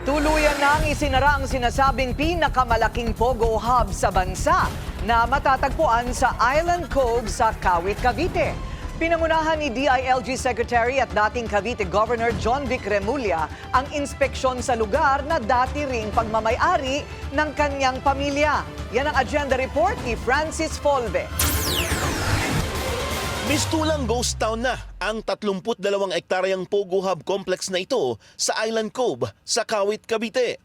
Tuluyan nang isinara ang sinasabing pinakamalaking Pogo Hub sa bansa na matatagpuan sa Island Cove sa Kawit, Cavite. Pinangunahan ni DILG Secretary at dating Cavite Governor John Vic Remulla ang inspeksyon sa lugar na dati ring pagmamay-ari ng kanyang pamilya. Yan ang agenda report ni Francis Folve. Mistulang ghost town na ang 32 ektaryang Pogo Hub complex na ito sa Island Cove sa Kawit, Cavite.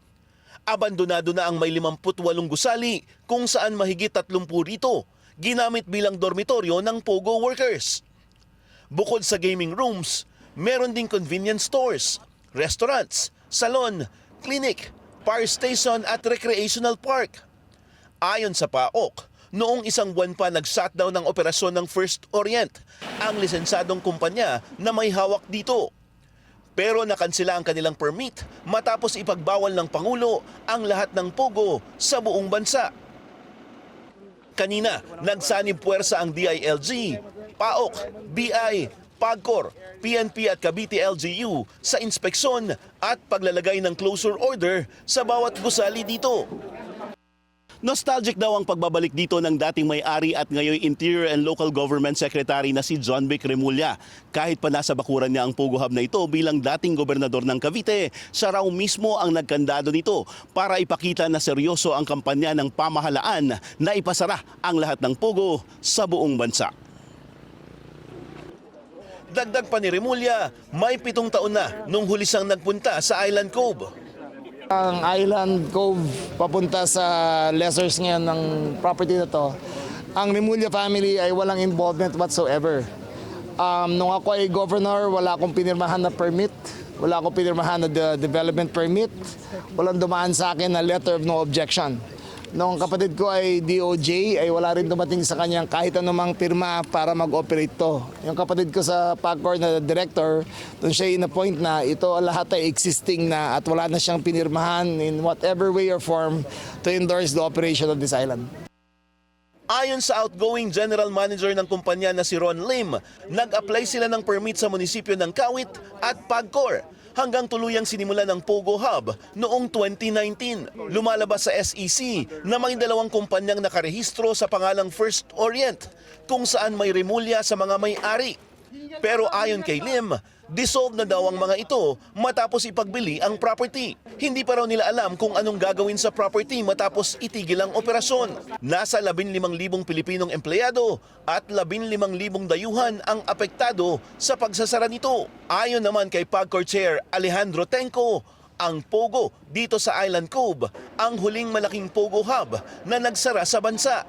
Abandonado na ang may 58 gusali kung saan mahigit 30 rito ginamit bilang dormitoryo ng Pogo workers. Bukod sa gaming rooms, meron ding convenience stores, restaurants, salon, clinic, fire station at recreational park. Ayon sa PAOK, noong isang buwan pa nag-shutdown ng operasyon ng First Orient, ang lisensadong kumpanya na may hawak dito. Pero nakansela ang kanilang permit matapos ipagbawal ng Pangulo ang lahat ng Pogo sa buong bansa. Kanina, nagsanib puwersa ang DILG, PAOK, BI, PAGCOR, PNP at Cavite LGU sa inspeksyon at paglalagay ng closure order sa bawat gusali dito. Nostalgic daw ang pagbabalik dito ng dating may-ari at ngayon Interior and Local Government Secretary na si John Vic Remulla. Kahit pa nasa bakuran niya ang Pogo Hub na ito bilang dating gobernador ng Cavite, siya raw mismo ang nagkandado nito para ipakita na seryoso ang kampanya ng pamahalaan na ipasara ang lahat ng Pogo sa buong bansa. Dagdag pa ni Remulla, may 7 taon na nung huli siyang nagpunta sa Island Cove. Ang Island Cove papunta sa lessors ngayon ng property na to, ang Remulla family ay walang involvement whatsoever. Nung ako ay governor, wala akong pinirmahan na permit, wala akong pinirmahan na development permit, walang dumaan sa akin na letter of no objection. Nung kapatid ko ay DOJ, ay wala rin dumating sa kanyang kahit anumang pirma para mag-operate to. Yung kapatid ko sa PAGCOR na director, doon siya in-appoint na ito lahat ay existing na at wala na siyang pinirmahan in whatever way or form to endorse the operation of this island. Ayon sa outgoing general manager ng kumpanya na si Ron Lim, nag-apply sila ng permit sa munisipyo ng Kawit at PAGCOR hanggang tuluyang sinimulan ng Pogo Hub noong 2019. Lumalabas sa SEC na may 2 kumpanyang nakarehistro sa pangalang First Orient kung saan may Remulla sa mga may-ari. Pero ayon kay Lim, dissolve na daw ang mga ito matapos ipagbili ang property. Hindi pa raw nila alam kung anong gagawin sa property matapos itigil ang operasyon. Nasa 15,000 Pilipinong empleyado at 15,000 dayuhan ang apektado sa pagsasara nito. Ayon naman kay PAGCOR Chair Alejandro Tenco, ang Pogo dito sa Island Cove ang huling malaking Pogo Hub na nagsara sa bansa.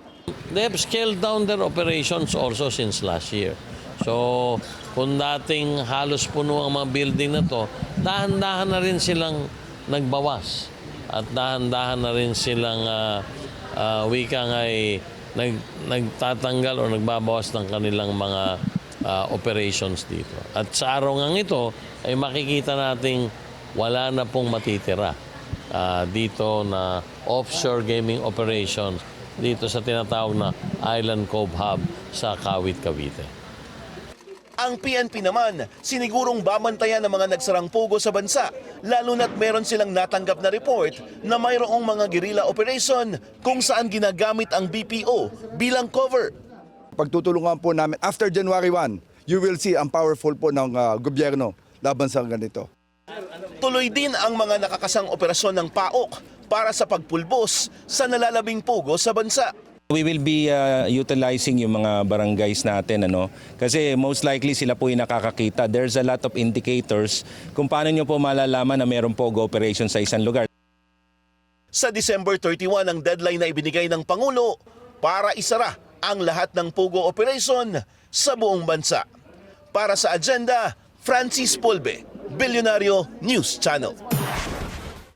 They have scaled down their operations also since last year. So, kung dating halos puno ang mga building na to, dahan-dahan na rin silang nagbawas. At dahan-dahan na rin silang wika nga ay nagtatanggal o nagbabawas ng kanilang mga operations dito. At sa araw nga ito, ay makikita nating wala na pong matitira dito na offshore gaming operations dito sa tinatawag na Island Cove Hub sa Kawit, Cavite. Ang PNP naman, sinigurong babantayan ng mga nagsarang Pogo sa bansa, lalo na't meron silang natanggap na report na mayroong mga guerrilla operation kung saan ginagamit ang BPO bilang cover. Pagtutulungan po namin, after January 1, you will see ang powerful po ng gobyerno laban sa ganito. Tuloy din ang mga nakakasang operasyon ng PAOK para sa pagpulbos sa nalalabing Pogo sa bansa. We will be utilizing yung mga barangays natin, kasi most likely sila po yung nakakakita. There's a lot of indicators kung paano nyo po malalaman na mayroon Pogo operation sa isang lugar. Sa December 31 ang deadline na ibinigay ng Pangulo para isara ang lahat ng Pogo operation sa buong bansa. Para sa agenda, Francis Folve, Bilyonaryo News Channel.